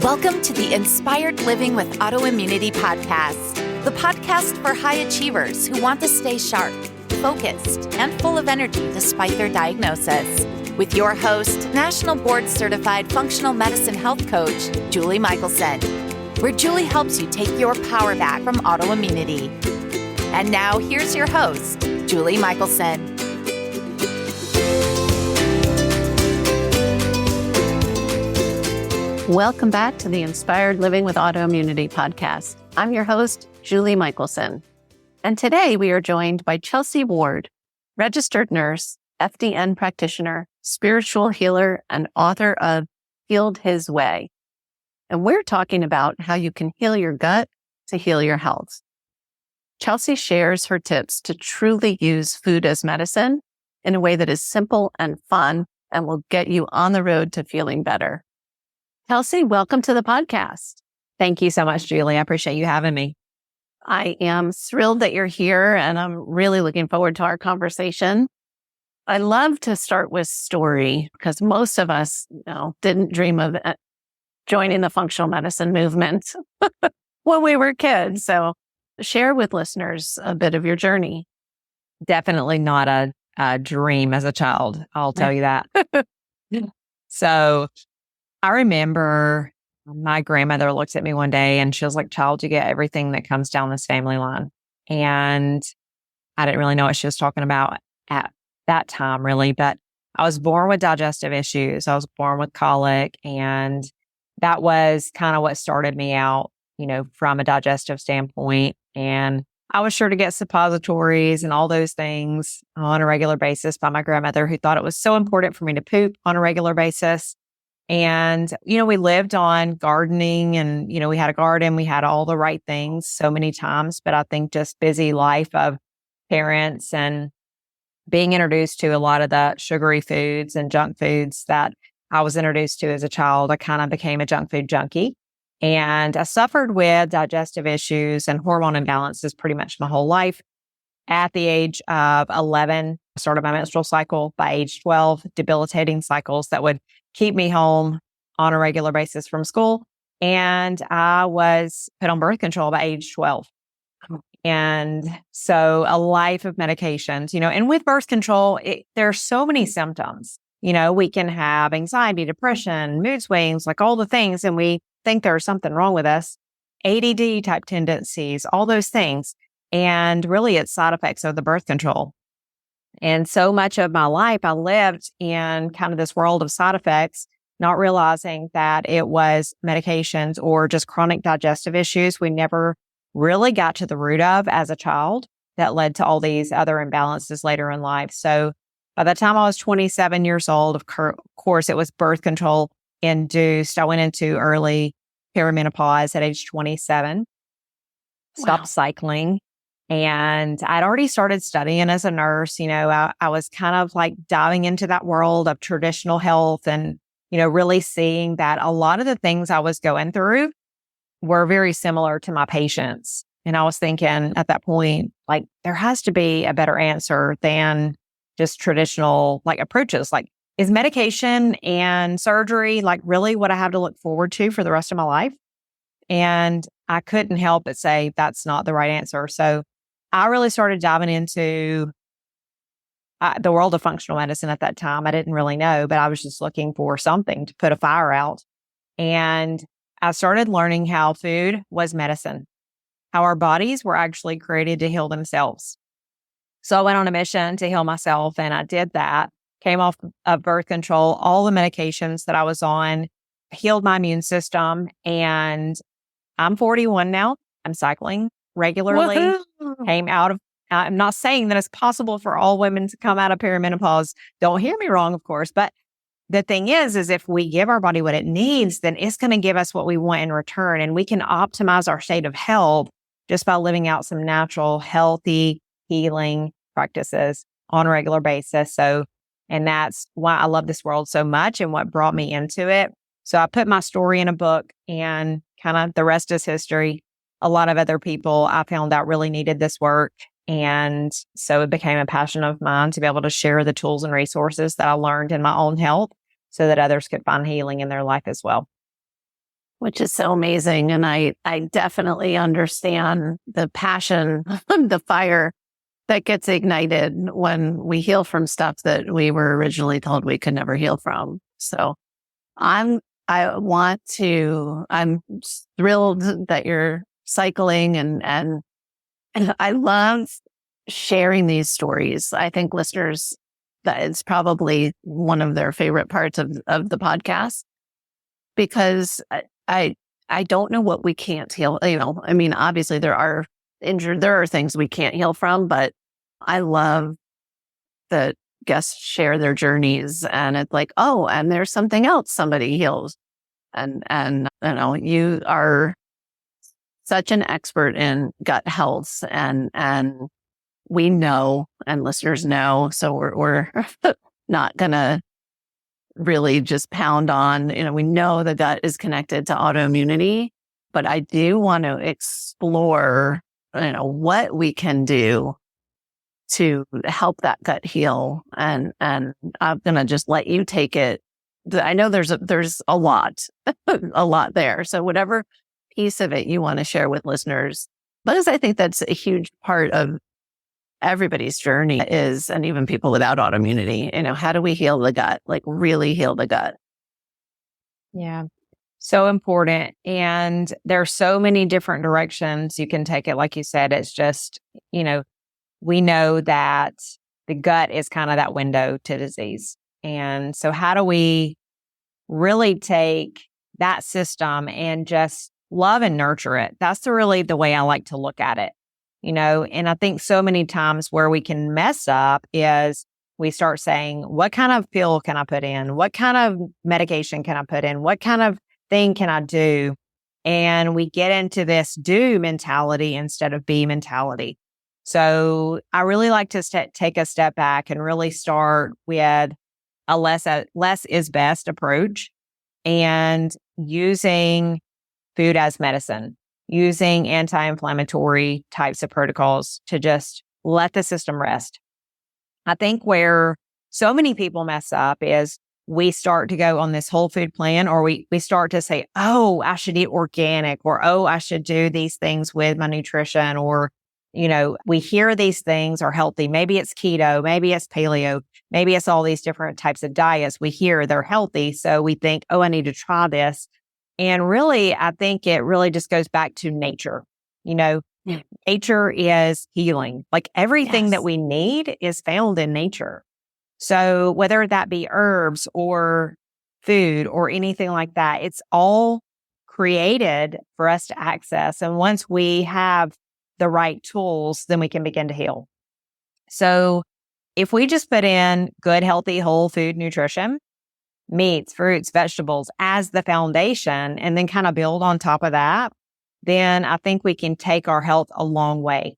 Welcome to the Inspired Living with Autoimmunity podcast, the podcast for high achievers who want to stay sharp, focused, and full of energy despite their diagnosis. With your host, National Board Certified Functional Medicine Health Coach, Julie Michelson, where Julie helps you take your power back from autoimmunity. And now here's your host, Julie Michelson. Welcome back to the Inspired Living with Autoimmunity podcast. I'm your host, Julie Michelson. And today we are joined by Chelsie Ward, registered nurse, FDN practitioner, spiritual healer, and author of Healed His Way. And we're talking about how you can heal your gut to heal your health. Chelsie shares her tips to truly use food as medicine in a way that is simple and fun and will get you on the road to feeling better. Chelsie, welcome to the podcast. Thank you so much, Julie. I appreciate you having me. I am thrilled that you're here, and I'm really looking forward to our conversation. I love to start with story because most of us, didn't dream of joining the functional medicine movement when we were kids. So share with listeners a bit of your journey. Definitely not a dream as a child. I'll tell you that. So I remember my grandmother looked at me one day and she was like, "Child, you get everything that comes down this family line." And I didn't really know what she was talking about at that time, really. But I was born with digestive issues. I was born with colic. And that was kind of what started me out, from a digestive standpoint. And I was sure to get suppositories and all those things on a regular basis by my grandmother, who thought it was so important for me to poop on a regular basis. And, we lived on gardening and, we had a garden, we had all the right things so many times, but I think just busy life of parents and being introduced to a lot of the sugary foods and junk foods that I was introduced to as a child, I kind of became a junk food junkie. And I suffered with digestive issues and hormone imbalances pretty much my whole life. At the age of 11, I started my menstrual cycle. By age 12, debilitating cycles that would keep me home on a regular basis from school. And I was put on birth control by age 12. And so a life of medications, and with birth control, there are so many symptoms. We can have anxiety, depression, mood swings, like all the things, and we think there's something wrong with us. ADD type tendencies, all those things. And really it's side effects of the birth control. And so much of my life, I lived in kind of this world of side effects, not realizing that it was medications or just chronic digestive issues we never really got to the root of as a child that led to all these other imbalances later in life. So by the time I was 27 years old, of course, it was birth control induced. I went into early perimenopause at age 27, stopped cycling. And I'd already started studying as a nurse. I was kind of like diving into that world of traditional health and, really seeing that a lot of the things I was going through were very similar to my patients. And I was thinking at that point, like, there has to be a better answer than just traditional approaches. Like, is medication and surgery really what I have to look forward to for the rest of my life? And I couldn't help but say that's not the right answer. So I really started diving into the world of functional medicine at that time. I didn't really know, but I was just looking for something to put a fire out. And I started learning how food was medicine, how our bodies were actually created to heal themselves. So I went on a mission to heal myself, and I did that. Came off of birth control, all the medications that I was on, healed my immune system, and I'm 41 now. I'm cycling regularly. Woohoo! Came out of, I'm not saying that it's possible for all women to come out of perimenopause. Don't hear me wrong, of course. But the thing is if we give our body what it needs, then it's going to give us what we want in return. And we can optimize our state of health just by living out some natural, healthy healing practices on a regular basis. And that's why I love this world so much and what brought me into it. So I put my story in a book, and kind of the rest is history. A lot of other people I found out really needed this work. And so it became a passion of mine to be able to share the tools and resources that I learned in my own health so that others could find healing in their life as well. which is so amazing. And I definitely understand the passion, the fire that gets ignited when we heal from stuff that we were originally told we could never heal from. So I'm thrilled that you're cycling and I love sharing these stories. I think listeners, that is probably one of their favorite parts of the podcast, because I don't know what we can't heal. I mean, obviously there are things we can't heal from, but I love that guests share their journeys and it's like, oh, and there's something else somebody heals. And you are such an expert in gut health and we know, and listeners know, so we're not gonna really just pound on, we know the gut is connected to autoimmunity, but I do want to explore, what we can do to help that gut heal. And I'm going to just let you take it. I know there's a lot, a lot there. So whatever piece of it you want to share with listeners, because I think that's a huge part of everybody's journey is, and even people without autoimmunity, how do we heal the gut, like really heal the gut? Yeah. So important. And there's so many different directions you can take it. Like you said, it's just, we know that the gut is kind of that window to disease. And so how do we really take that system and just love and nurture it? That's really the way I like to look at it, and I think so many times where we can mess up is we start saying, what kind of pill can I put in? What kind of medication can I put in? What kind of thing can I do? And we get into this do mentality instead of be mentality. So I really like to take a step back and really start with a less is best approach, and using food as medicine, using anti-inflammatory types of protocols to just let the system rest. I think where so many people mess up is we start to go on this whole food plan, or we start to say, oh, I should eat organic, or, oh, I should do these things with my nutrition, or, we hear these things are healthy. Maybe it's keto, maybe it's paleo, maybe it's all these different types of diets. We hear they're healthy. So we think, oh, I need to try this. And really, I think it really just goes back to nature. Nature is healing. Like everything that we need is found in nature. So whether that be herbs or food or anything like that, it's all created for us to access. And once we have the right tools, then we can begin to heal. So if we just put in good, healthy, whole food nutrition, meats, fruits, vegetables as the foundation, and then kind of build on top of that, then I think we can take our health a long way.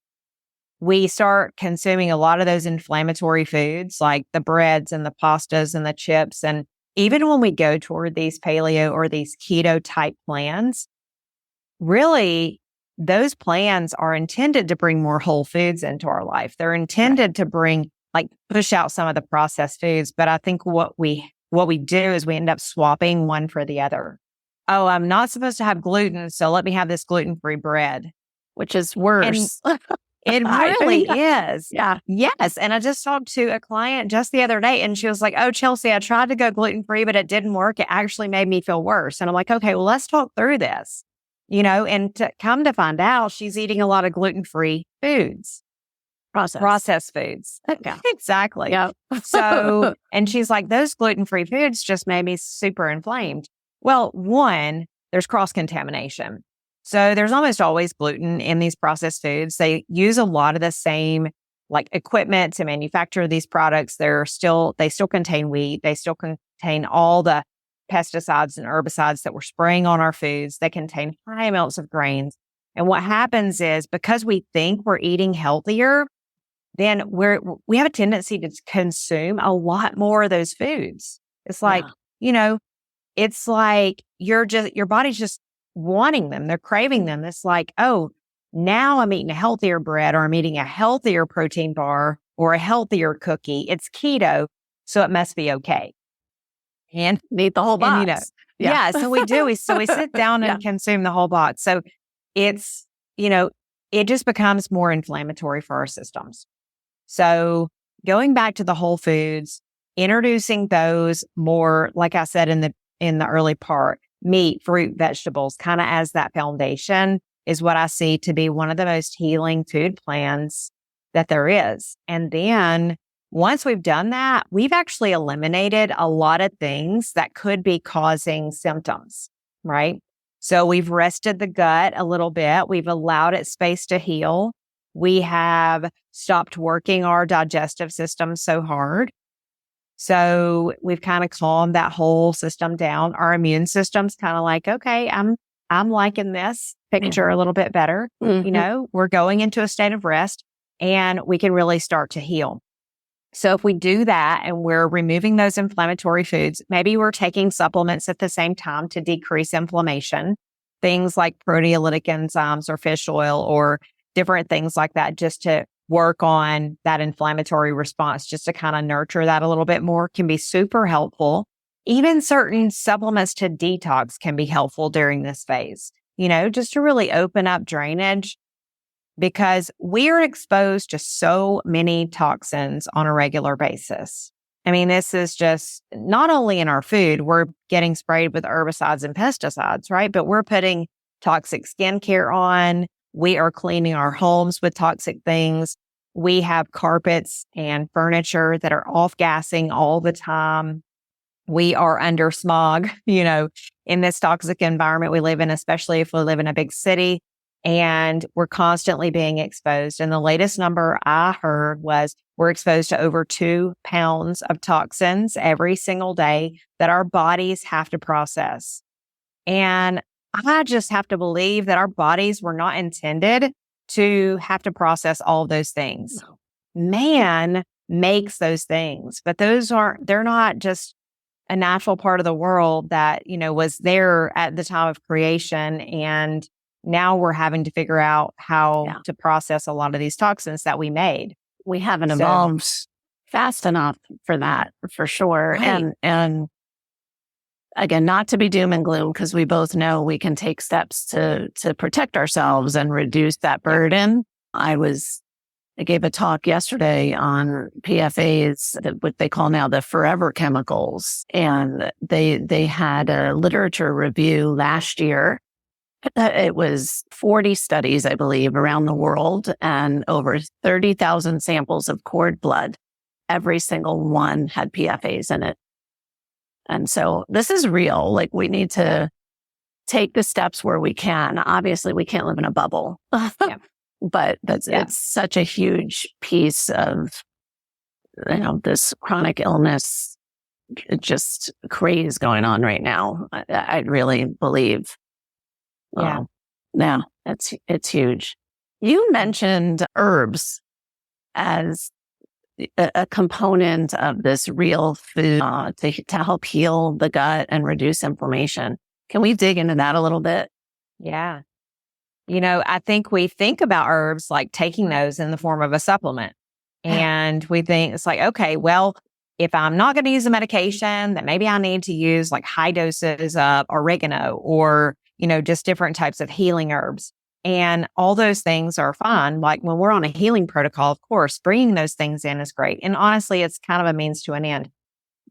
We start consuming a lot of those inflammatory foods like the breads and the pastas and the chips. And even when we go toward these paleo or these keto type plans, really those plans are intended to bring more whole foods into our life. They're intended to bring, push out some of the processed foods. But I think what we do is we end up swapping one for the other. Oh, I'm not supposed to have gluten, so let me have this gluten-free bread. Which is worse. It really is. Yeah. Yes. And I just talked to a client just the other day, and she was like, oh, Chelsie, I tried to go gluten-free, but it didn't work. It actually made me feel worse. And I'm like, okay, well, let's talk through this, and to come to find out, she's eating a lot of gluten-free foods. Processed foods. Yeah. Exactly. Yeah. So, and she's like, those gluten-free foods just made me super inflamed. Well, one, there's cross-contamination. So there's almost always gluten in these processed foods. They use a lot of the same equipment to manufacture these products. They still contain wheat. They still contain all the pesticides and herbicides that we're spraying on our foods. They contain high amounts of grains. And what happens is, because we think we're eating healthier, then we have a tendency to consume a lot more of those foods. It's it's like your body's just wanting them. They're craving them. It's like, oh, now I'm eating a healthier bread, or I'm eating a healthier protein bar, or a healthier cookie. It's keto, so it must be okay. And need the whole box. Yeah. So we do. We sit down and consume the whole box. So it's, it just becomes more inflammatory for our systems. So going back to the whole foods, introducing those more, like I said in the early part, meat, fruit, vegetables, kind of as that foundation is what I see to be one of the most healing food plans that there is. And then once we've done that, we've actually eliminated a lot of things that could be causing symptoms, right? So we've rested the gut a little bit. We've allowed it space to heal. We have stopped working our digestive system so hard. So we've kind of calmed that whole system down. Our immune system's kind of like, okay, I'm liking this picture a little bit better. Mm-hmm. We're going into a state of rest and we can really start to heal. So if we do that and we're removing those inflammatory foods, maybe we're taking supplements at the same time to decrease inflammation, things like proteolytic enzymes or fish oil or different things like that, just to work on that inflammatory response, just to kind of nurture that a little bit more, can be super helpful. Even certain supplements to detox can be helpful during this phase, just to really open up drainage, because we are exposed to so many toxins on a regular basis. I mean, this is just not only in our food, we're getting sprayed with herbicides and pesticides, right? But we're putting toxic skincare on. We are cleaning our homes with toxic things. We have carpets and furniture that are off-gassing all the time. We are under smog, in this toxic environment we live in, especially if we live in a big city, and we're constantly being exposed. And the latest number I heard was we're exposed to over 2 pounds of toxins every single day that our bodies have to process. And I just have to believe that our bodies were not intended to have to process all of those things. No. Man makes those things, but they're not just a natural part of the world that, was there at the time of creation. And now we're having to figure out how to process a lot of these toxins that we made. We haven't evolved fast enough for that, for sure. Right. And again, not to be doom and gloom, because we both know we can take steps to protect ourselves and reduce that burden. I gave a talk yesterday on PFAs, what they call now the forever chemicals. And they had a literature review last year. It was 40 studies, I believe, around the world, and over 30,000 samples of cord blood. Every single one had PFAs in it. And so this is real. Like, we need to take the steps where we can. Obviously, we can't live in a bubble, but it's such a huge piece of, this chronic illness, just craze going on right now. I really believe. It's huge. You mentioned herbs as a component of this real food to help heal the gut and reduce inflammation. Can we dig into that a little bit? Yeah. I think we think about herbs like taking those in the form of a supplement. And we think it's like, okay, well, if I'm not going to use a medication, then maybe I need to use like high doses of oregano or, just different types of healing herbs. And all those things are fine. Like when we're on a healing protocol, of course, bringing those things in is great. And honestly, it's kind of a means to an end.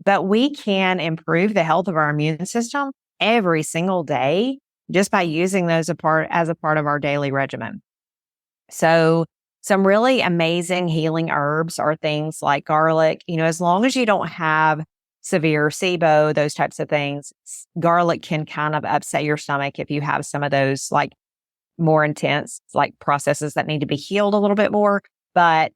But we can improve the health of our immune system every single day just by using those as a part of our daily regimen. So some really amazing healing herbs are things like garlic. As long as you don't have severe SIBO, those types of things, garlic can kind of upset your stomach if you have some of those like more intense like processes that need to be healed a little bit more. But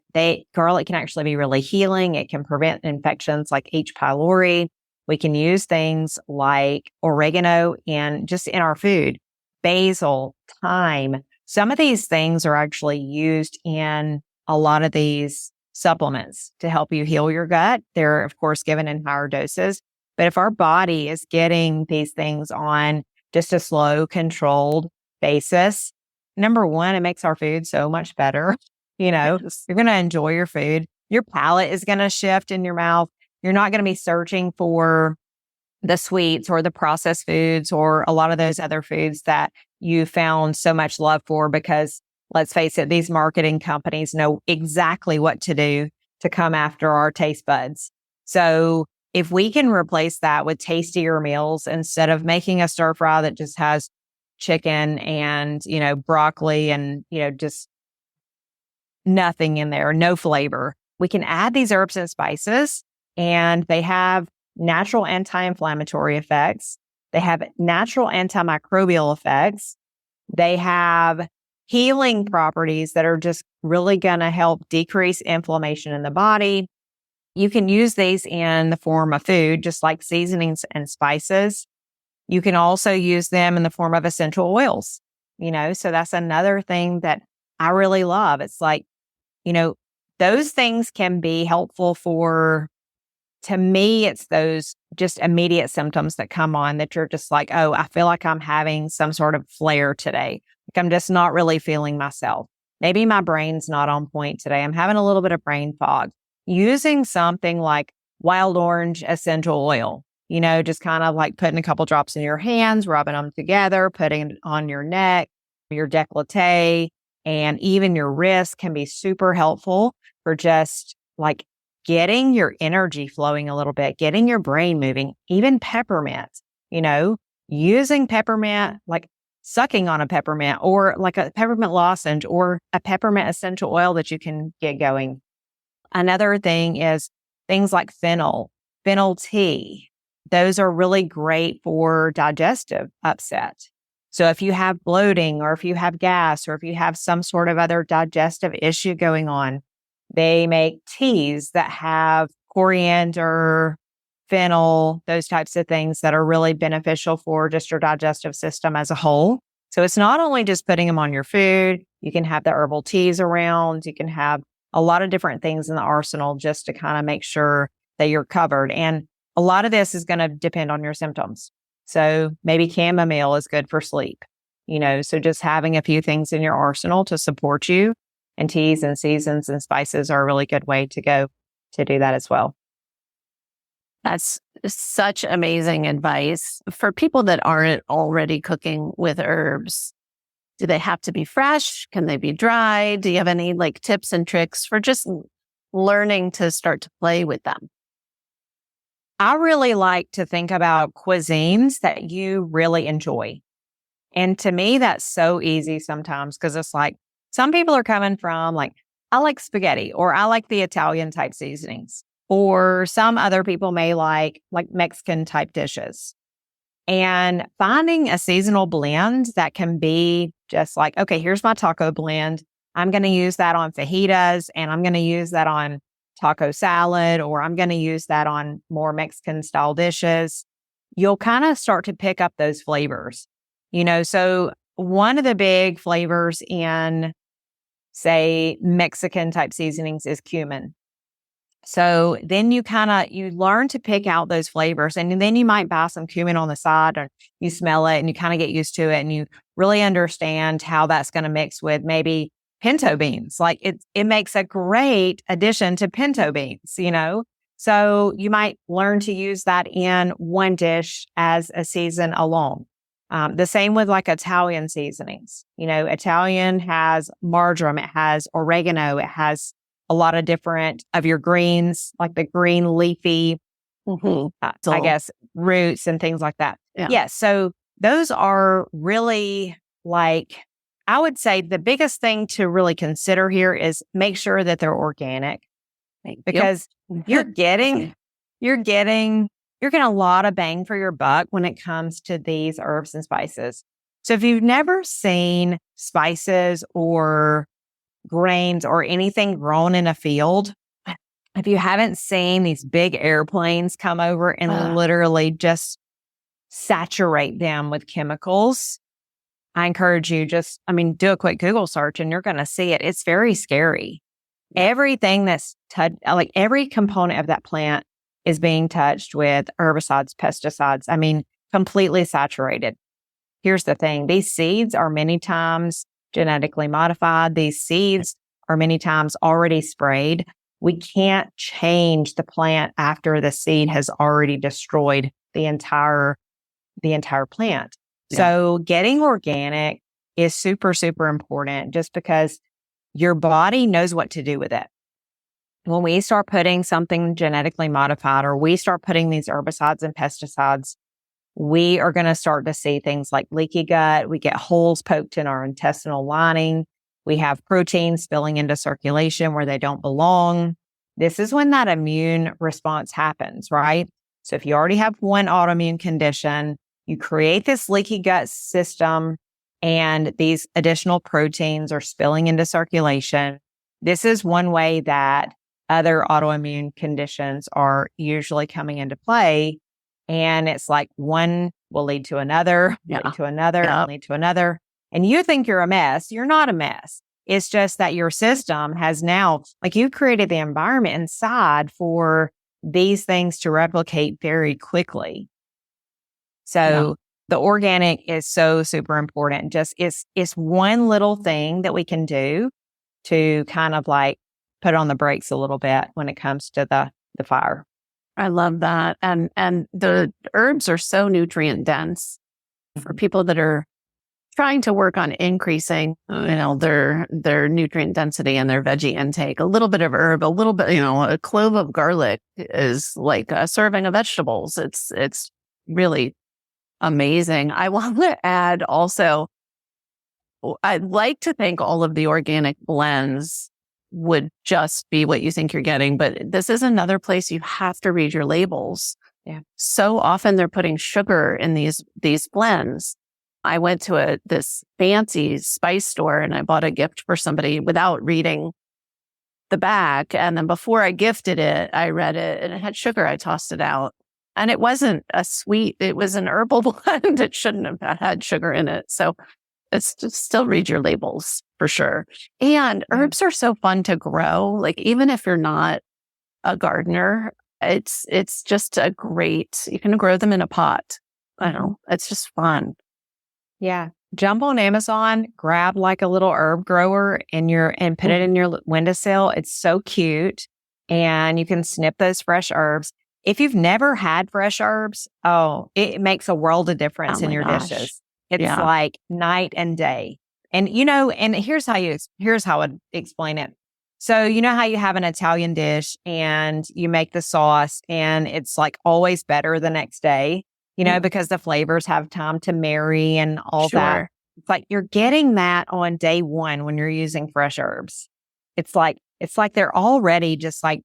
garlic can actually be really healing. It can prevent infections like H. pylori. We can use things like oregano and just in our food, basil, thyme. Some of these things are actually used in a lot of these supplements to help you heal your gut. They're, of course, given in higher doses. But if our body is getting these things on just a slow, controlled basis, number one, it makes our food so much better. You're going to enjoy your food. Your palate is going to shift in your mouth. You're not going to be searching for the sweets or the processed foods or a lot of those other foods that you found so much love for, because let's face it, these marketing companies know exactly what to do to come after our taste buds. So if we can replace that with tastier meals instead of making a stir fry that just has chicken and, broccoli and, just nothing in there, no flavor, we can add these herbs and spices, and they have natural anti-inflammatory effects. They have natural antimicrobial effects. They have healing properties that are just really going to help decrease inflammation in the body. You can use these in the form of food, just like seasonings and spices. You can also use them in the form of essential oils, so that's another thing that I really love. It's like, those things can be helpful to me, it's those just immediate symptoms that come on that you're just like, oh, I feel like I'm having some sort of flare today. Like I'm just not really feeling myself. Maybe my brain's not on point today. I'm having a little bit of brain fog. Using something like wild orange essential oil, just kind of like putting a couple drops in your hands, rubbing them together, putting it on your neck, your décolleté, and even your wrist can be super helpful for just like getting your energy flowing a little bit, getting your brain moving. Even peppermint, using peppermint, like sucking on a peppermint or like a peppermint lozenge or a peppermint essential oil that you can get going. Another thing is things like fennel tea. Those are really great for digestive upset. So if you have bloating or if you have gas or if you have some sort of other digestive issue going on, they make teas that have coriander, fennel, those types of things that are really beneficial for just your digestive system as a whole. So it's not only just putting them on your food. You can have the herbal teas around. You can have a lot of different things in the arsenal just to kind of make sure that you're covered. And a lot of this is going to depend on your symptoms. So maybe chamomile is good for sleep, so just having a few things in your arsenal to support you. And teas and seasons and spices are a really good way to go to do that as well. That's such amazing advice. For people that aren't already cooking with herbs, do they have to be fresh? Can they be dry? Do you have any tips and tricks for just learning to start to play with them? I really like to think about cuisines that you really enjoy. And to me, that's so easy sometimes because it's like, some people are coming from I like spaghetti or I like the Italian type seasonings, or some other people may like Mexican type dishes. And finding a seasonal blend that can be just like, okay, here's my taco blend. I'm going to use that on fajitas and I'm going to use that on taco salad, or I'm going to use that on more Mexican style dishes. You'll kind of start to pick up those flavors, so one of the big flavors in, say, Mexican type seasonings is cumin. So then you learn to pick out those flavors, and then you might buy some cumin on the side and you smell it and you kind of get used to it and you really understand how that's going to mix with maybe pinto beans. Like it makes a great addition to pinto beans, So you might learn to use that in one dish as a season alone. The same with Italian seasonings. Italian has marjoram, it has oregano, it has a lot of different of your greens, like the green leafy, I guess, roots and things like that. Yeah. So those are really I would say the biggest thing to really consider here is make sure that they're organic, because you're getting a lot of bang for your buck when it comes to these herbs and spices. So if you've never seen spices or grains or anything grown in a field, if you haven't seen these big airplanes come over and literally just saturate them with chemicals, I encourage you do a quick Google search and you're going to see it. It's very scary. Yeah. Everything that's every component of that plant is being touched with herbicides, pesticides. Completely saturated. Here's the thing. These seeds are many times genetically modified. These seeds are many times already sprayed. We can't change the plant after the seed has already destroyed the entire plant. Yeah. So getting organic is super, super important just because your body knows what to do with it. When we start putting something genetically modified or we start putting these herbicides and pesticides, we are going to start to see things like leaky gut. We get holes poked in our intestinal lining. We have proteins spilling into circulation where they don't belong. This is when that immune response happens, right? So if you already have one autoimmune condition, you create this leaky gut system and these additional proteins are spilling into circulation. This is one way that other autoimmune conditions are usually coming into play. And it's like one will lead to another, lead to another, lead to another. And you think you're a mess. You're not a mess. It's just that your system has now, like you've created the environment inside for these things to replicate very quickly. So the organic is so super important. Just it's one little thing that we can do to kind of like put on the brakes a little bit when it comes to the fire. I love that. And the herbs are so nutrient dense for people that are trying to work on increasing, their nutrient density and their veggie intake. A little bit of herb, a little bit, a clove of garlic is like a serving of vegetables. It's really amazing. I want to add also, I'd like to think all of the organic blends would just be what you think you're getting, but this is another place you have to read your labels. Yeah. So often they're putting sugar in these blends. I went to this fancy spice store and I bought a gift for somebody without reading the back. And then before I gifted it, I read it and it had sugar. I tossed it out. And it wasn't a sweet, it was an herbal blend. It shouldn't have had sugar in it. So it's just still read your labels for sure. And herbs are so fun to grow. Like even if you're not a gardener, it's just you can grow them in a pot. I don't know. It's just fun. Yeah. Jump on Amazon, grab like a little herb grower and put it in your windowsill. It's so cute. And you can snip those fresh herbs. If you've never had fresh herbs, it makes a world of difference in your dishes. It's like night and day. And and here's how I'd explain it. So you know how you have an Italian dish and you make the sauce and it's like always better the next day, because the flavors have time to marry and all that. It's like you're getting that on day one when you're using fresh herbs. It's like they're already just like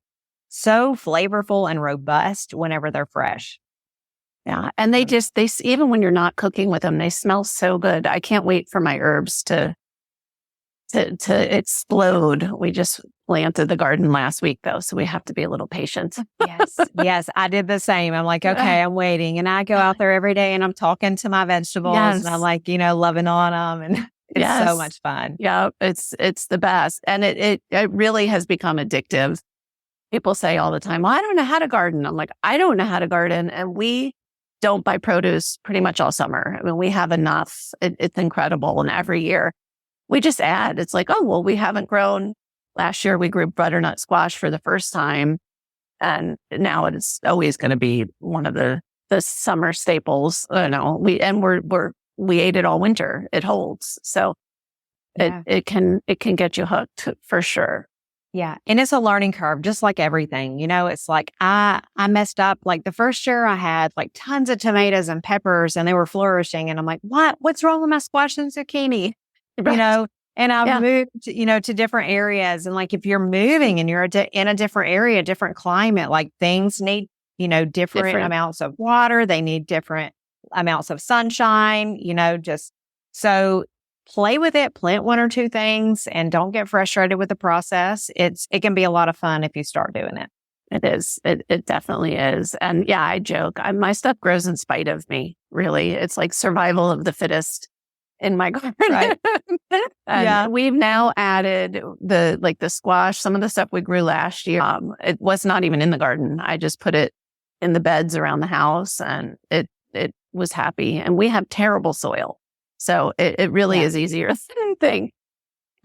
so flavorful and robust whenever they're fresh. Yeah. And they even when you're not cooking with them, they smell so good. I can't wait for my herbs to explode. We just planted the garden last week though, so we have to be a little patient. Yes. I did the same. I'm like, okay, I'm waiting. And I go out there every day and I'm talking to my vegetables and I'm like, loving on them. And it's so much fun. Yeah. It's the best. And it really has become addictive. People say all the time, well, I don't know how to garden. I'm like, I don't know how to garden. And we don't buy produce pretty much all summer. I mean, we have enough. It's incredible. And every year we just add. It's like, we haven't grown. Last year we grew butternut squash for the first time. And now it's always going to be one of the summer staples. We ate it all winter. It holds. So it can get you hooked for sure. Yeah. And it's a learning curve, just like everything. It's like I messed up. Like the first year I had like tons of tomatoes and peppers and they were flourishing. And I'm like, what's wrong with my squash and zucchini? Right. And I've moved, to different areas. And like if you're moving and you're in a different area, different climate, like things need, different amounts of water. They need different amounts of sunshine, just so play with it, plant one or two things and don't get frustrated with the process. It can be a lot of fun if you start doing it. It is. It definitely is. And yeah, I joke. My stuff grows in spite of me, really. It's like survival of the fittest in my garden. Right. And we've now added the squash, some of the stuff we grew last year. It was not even in the garden. I just put it in the beds around the house and it was happy. And we have terrible soil. So it really is easier thing.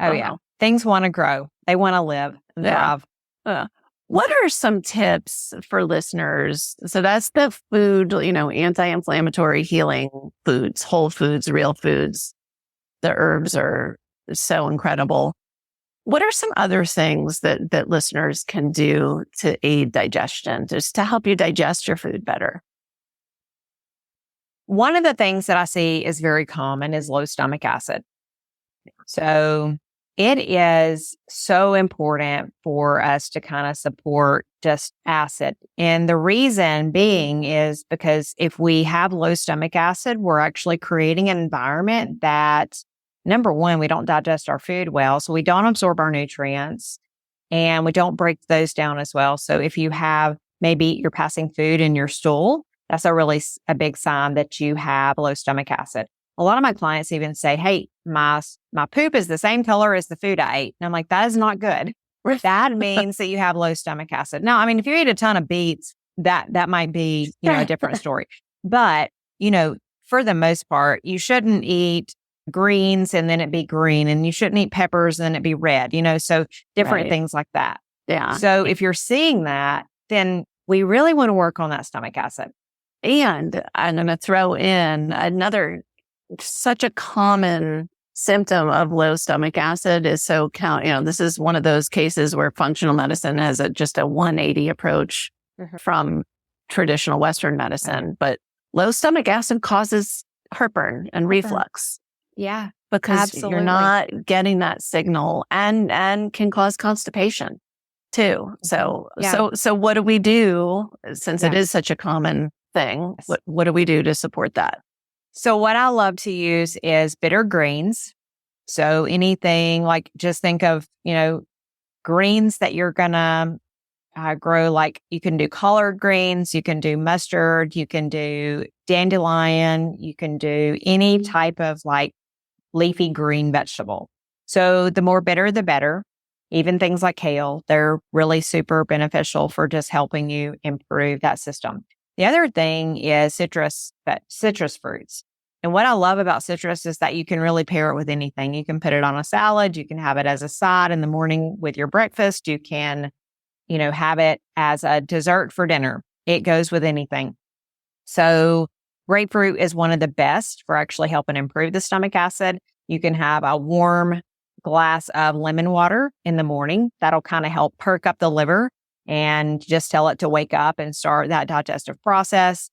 Oh, yeah. Things want to grow. They want to live and thrive. What are some tips for listeners? So that's the food, anti-inflammatory healing foods, whole foods, real foods. The herbs are so incredible. What are some other things that listeners can do to aid digestion, just to help you digest your food better? One of the things that I see is very common is low stomach acid. So it is so important for us to kind of support just acid. And the reason being is because if we have low stomach acid, we're actually creating an environment that, number one, we don't digest our food well. So we don't absorb our nutrients and we don't break those down as well. So if you have, maybe you're passing food in your stool, that's a big sign that you have low stomach acid. A lot of my clients even say, hey, my poop is the same color as the food I ate. And I'm like, that is not good. That means that you have low stomach acid. Now, I mean, if you eat a ton of beets, that might be, a different story. But, for the most part, you shouldn't eat greens and then it be green, and you shouldn't eat peppers and then it be red, so different things like that. Yeah. So if you're seeing that, then we really want to work on that stomach acid. And I'm going to throw in such a common symptom of low stomach acid is this is one of those cases where functional medicine has just a 180 approach from traditional Western medicine. But low stomach acid causes heartburn and reflux. Yeah, because absolutely. You're not getting that signal and can cause constipation too. So what do we do since it is such a common thing? Yes. What do we do to support that? So what I love to use is bitter greens. So anything like, just think of, greens that you're going to grow. Like you can do collard greens, you can do mustard, you can do dandelion, you can do any type of like leafy green vegetable. So the more bitter, the better. Even things like kale, they're really super beneficial for just helping you improve that system. The other thing is citrus fruits. And what I love about citrus is that you can really pair it with anything. You can put it on a salad. You can have it as a side in the morning with your breakfast. You can, have it as a dessert for dinner. It goes with anything. So grapefruit is one of the best for actually helping improve the stomach acid. You can have a warm glass of lemon water in the morning. That'll kind of help perk up the liver and just tell it to wake up and start that digestive process.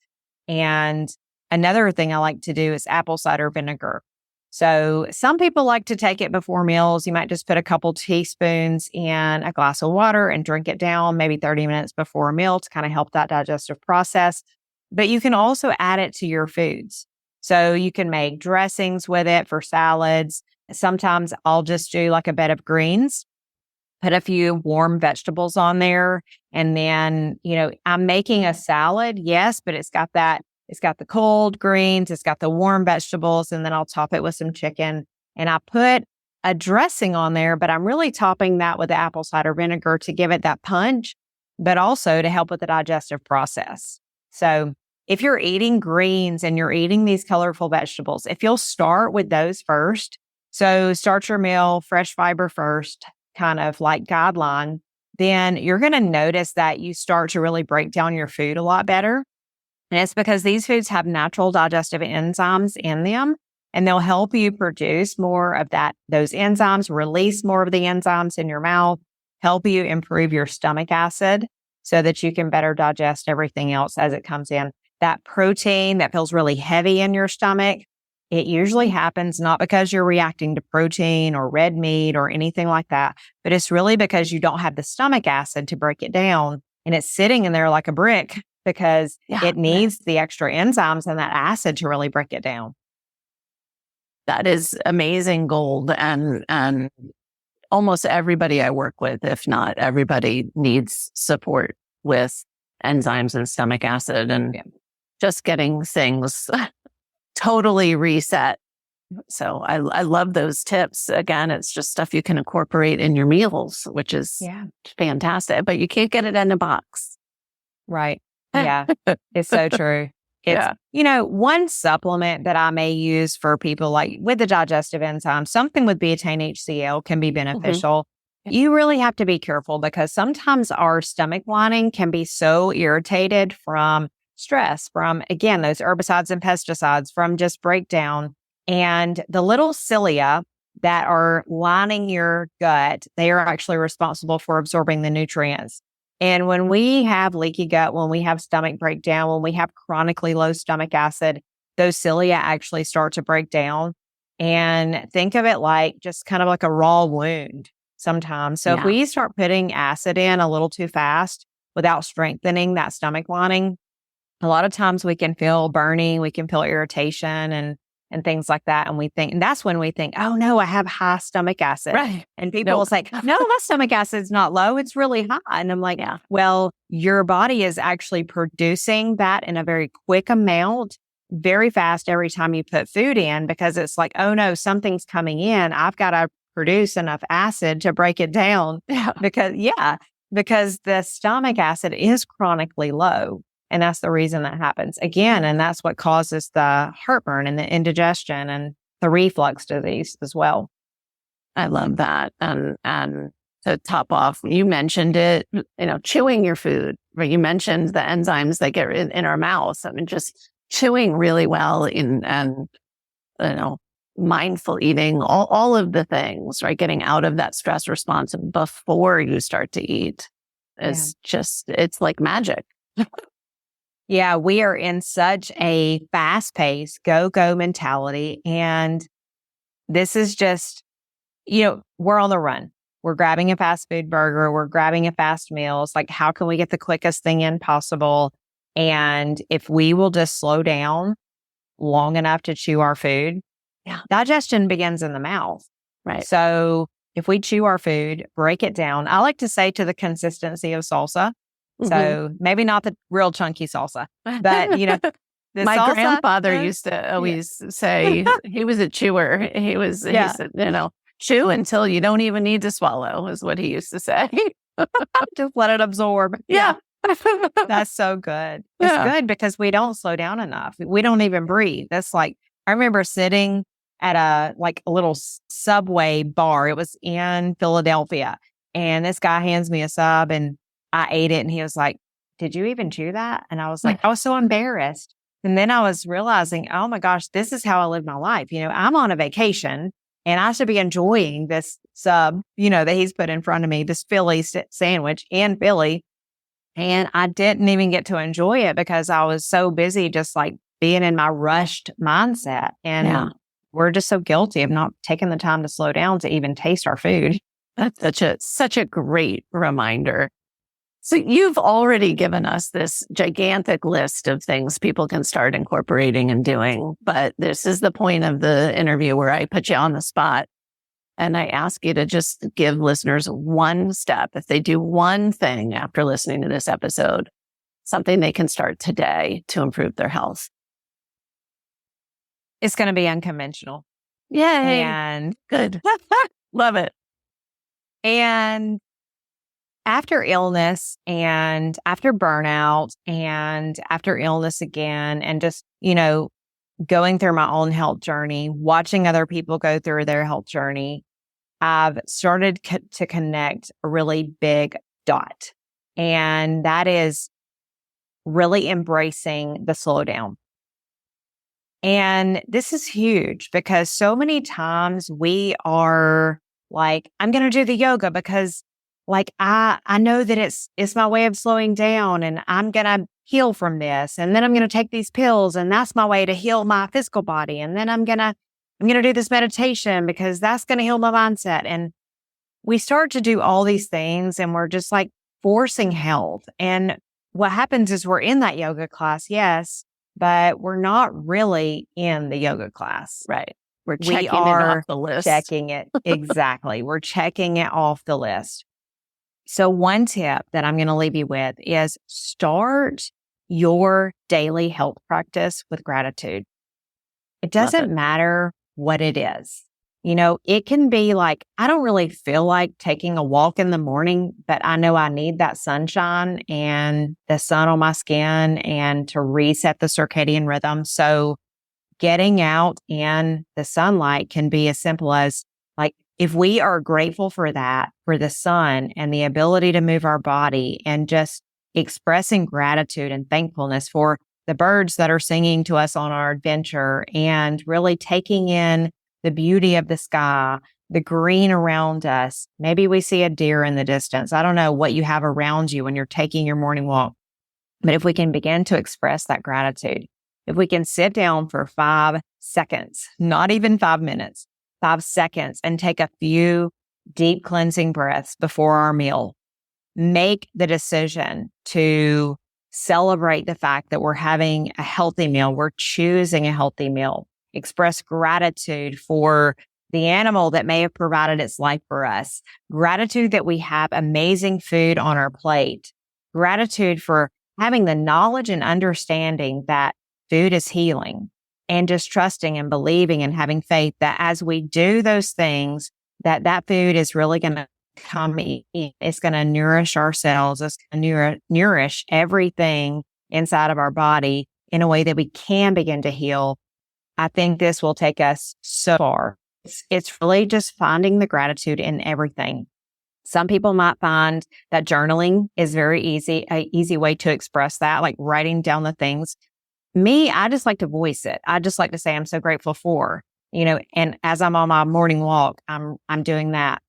And another thing I like to do is apple cider vinegar. So some people like to take it before meals. You might just put a couple teaspoons in a glass of water and drink it down maybe 30 minutes before a meal to kind of help that digestive process. But you can also add it to your foods. So you can make dressings with it for salads. Sometimes I'll just do like a bed of greens, put a few warm vegetables on there. And then, I'm making a salad. Yes, but it's got the cold greens, it's got the warm vegetables, and then I'll top it with some chicken. And I put a dressing on there, but I'm really topping that with the apple cider vinegar to give it that punch, but also to help with the digestive process. So if you're eating greens and you're eating these colorful vegetables, if you'll start with those first, so start your meal, fresh fiber first, kind of like guideline, then you're going to notice that you start to really break down your food a lot better. And it's because these foods have natural digestive enzymes in them, and they'll help you produce more of those enzymes, release more of the enzymes in your mouth, help you improve your stomach acid so that you can better digest everything else as it comes in. That protein that feels really heavy in your stomach, it usually happens not because you're reacting to protein or red meat or anything like that, but it's really because you don't have the stomach acid to break it down, and it's sitting in there like a brick because it needs the extra enzymes and that acid to really break it down. That is amazing gold. And almost everybody I work with, if not everybody, needs support with enzymes and stomach acid and just getting things totally reset. So I love those tips. Again, it's just stuff you can incorporate in your meals, which is fantastic, but you can't get it in a box. Right. Yeah, it's so true. It's, one supplement that I may use for people like with the digestive enzymes, something with betaine HCl can be beneficial. you really have to be careful because sometimes our stomach lining can be so irritated from stress, from, again, those herbicides and pesticides, from just breakdown. And the little cilia that are lining your gut, they are actually responsible for absorbing the nutrients. And when we have leaky gut, when we have stomach breakdown, when we have chronically low stomach acid, those cilia actually start to break down. And think of it like just kind of like a raw wound sometimes. So if we start putting acid in a little too fast without strengthening that stomach lining, a lot of times we can feel burning, we can feel irritation and things like that. And that's when we think, oh no, I have high stomach acid. Right. And people will say, no, my stomach acid's not low. It's really high. And I'm like, well, your body is actually producing that in a very quick amount, very fast every time you put food in, because it's like, oh no, something's coming in. I've got to produce enough acid to break it down because the stomach acid is chronically low. And that's the reason that happens again. And that's what causes the heartburn and the indigestion and the reflux disease as well. I love that. And to top off, you mentioned it, chewing your food, right? You mentioned the enzymes that get in our mouths. I mean, just chewing really well and mindful eating, all of the things, right? Getting out of that stress response before you start to eat is it's like magic. Yeah, we are in such a fast-paced, go mentality. And this is just, we're on the run. We're grabbing a fast food burger. We're grabbing a fast meal. It's like, how can we get the quickest thing in possible? And if we will just slow down long enough to chew our food, digestion begins in the mouth. Right. So if we chew our food, break it down, I like to say to the consistency of salsa. So maybe not the real chunky salsa, but the my salsa, grandfather used to always say he was a chewer. He said, chew until you don't even need to swallow is what he used to say. Just let it absorb. Yeah. That's so good. It's good because we don't slow down enough. We don't even breathe. That's like, I remember sitting at a little Subway bar. It was in Philadelphia. And this guy hands me a sub and I ate it and he was like, did you even chew that? And I was like, I was so embarrassed. And then I was realizing, oh my gosh, this is how I live my life. I'm on a vacation and I should be enjoying this sub, that he's put in front of me, this Philly sandwich in Philly. And I didn't even get to enjoy it because I was so busy just like being in my rushed mindset. And we're just so guilty of not taking the time to slow down to even taste our food. That's such a great reminder. So you've already given us this gigantic list of things people can start incorporating and doing, but this is the point of the interview where I put you on the spot and I ask you to just give listeners one step. If they do one thing after listening to this episode, something they can start today to improve their health. It's going to be unconventional. Yay. And good. Love it. And after illness and after burnout and after illness again, and just, going through my own health journey, watching other people go through their health journey, I've started to connect a really big dot. And that is really embracing the slowdown. And this is huge because so many times we are like, I'm going to do the yoga because I know that it's my way of slowing down and I'm going to heal from this. And then I'm going to take these pills and that's my way to heal my physical body. And then I'm going to do this meditation because that's going to heal my mindset. And we start to do all these things and we're just like forcing health. And what happens is we're in that yoga class. Yes, but we're not really in the yoga class. Right. We're checking it off the list. Checking it. Exactly. We're checking it off the list. So one tip that I'm going to leave you with is start your daily health practice with gratitude. It doesn't matter what it is. It can be like, I don't really feel like taking a walk in the morning, but I know I need that sunshine and the sun on my skin and to reset the circadian rhythm. So getting out in the sunlight can be as simple as like if we are grateful for that, for the sun and the ability to move our body and just expressing gratitude and thankfulness for the birds that are singing to us on our adventure and really taking in the beauty of the sky, the green around us. Maybe we see a deer in the distance. I don't know what you have around you when you're taking your morning walk. But if we can begin to express that gratitude, if we can sit down for 5 seconds, not even 5 minutes, 5 seconds, and take a few deep cleansing breaths before our meal, make the decision to celebrate the fact that we're having a healthy meal. We're choosing a healthy meal. Express gratitude for the animal that may have provided its life for us. Gratitude that we have amazing food on our plate. Gratitude for having the knowledge and understanding that food is healing, and just trusting and believing and having faith that as we do those things, that food is really going to come in. It's going to nourish our cells. It's going to nourish everything inside of our body in a way that we can begin to heal. I think this will take us so far. It's really just finding the gratitude in everything. Some people might find that journaling is very easy, an easy way to express that, like writing down the things. Me, I just like to voice it. I just like to say, I'm so grateful for, and as I'm on my morning walk, I'm doing that.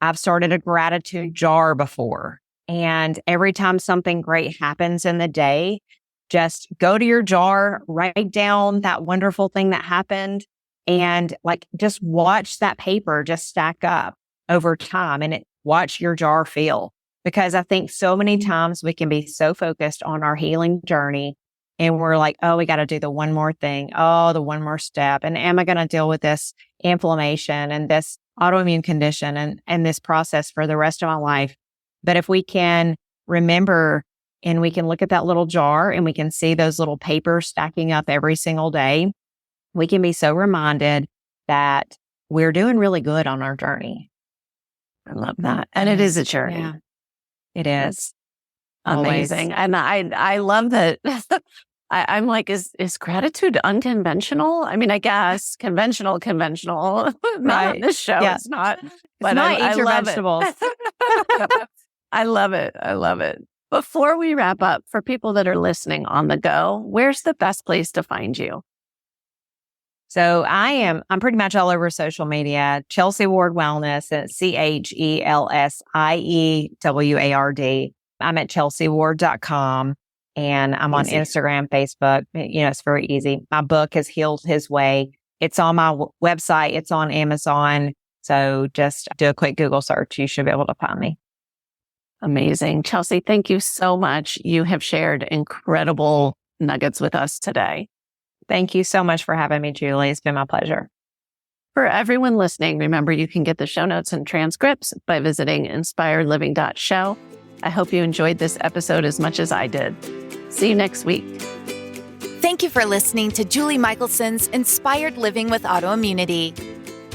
I've started a gratitude jar before. And every time something great happens in the day, just go to your jar, write down that wonderful thing that happened, and just watch that paper just stack up over time and watch your jar fill. Because I think so many times we can be so focused on our healing journey and we're like, oh, we got to do the one more thing. Oh, the one more step. And am I going to deal with this inflammation and this autoimmune condition and this process for the rest of my life? But if we can remember and we can look at that little jar and we can see those little papers stacking up every single day, we can be so reminded that we're doing really good on our journey. I love that. And it is a journey. Yeah, it is. Amazing. Always. And I love that. I'm like, is gratitude unconventional? I mean, I guess conventional. Not Right. on this show. Yeah. It's not. But I eat your love vegetables. it. I love it. Before we wrap up, for people that are listening on the go, where's the best place to find you? So I'm pretty much all over social media. Chelsie Ward Wellness, ChelsiewArD. I'm at chelsieward.com and I'm on Instagram, Facebook. It's very easy. My book is Healed His Way. It's on my website. It's on Amazon. So just do a quick Google search. You should be able to find me. Amazing. Chelsie, thank you so much. You have shared incredible nuggets with us today. Thank you so much for having me, Julie. It's been my pleasure. For everyone listening, remember you can get the show notes and transcripts by visiting inspiredliving.show. I hope you enjoyed this episode as much as I did. See you next week. Thank you for listening to Julie Michelson's Inspired Living with Autoimmunity.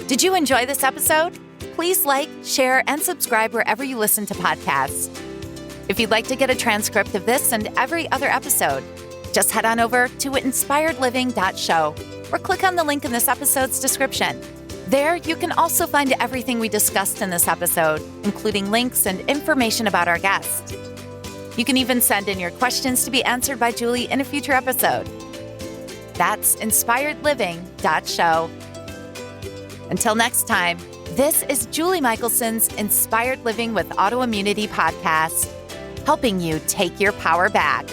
Did you enjoy this episode? Please like, share, and subscribe wherever you listen to podcasts. If you'd like to get a transcript of this and every other episode, just head on over to inspiredliving.show or click on the link in this episode's description. There, you can also find everything we discussed in this episode, including links and information about our guest. You can even send in your questions to be answered by Julie in a future episode. That's inspiredliving.show. Until next time, this is Julie Michelson's Inspired Living with Autoimmunity podcast, helping you take your power back.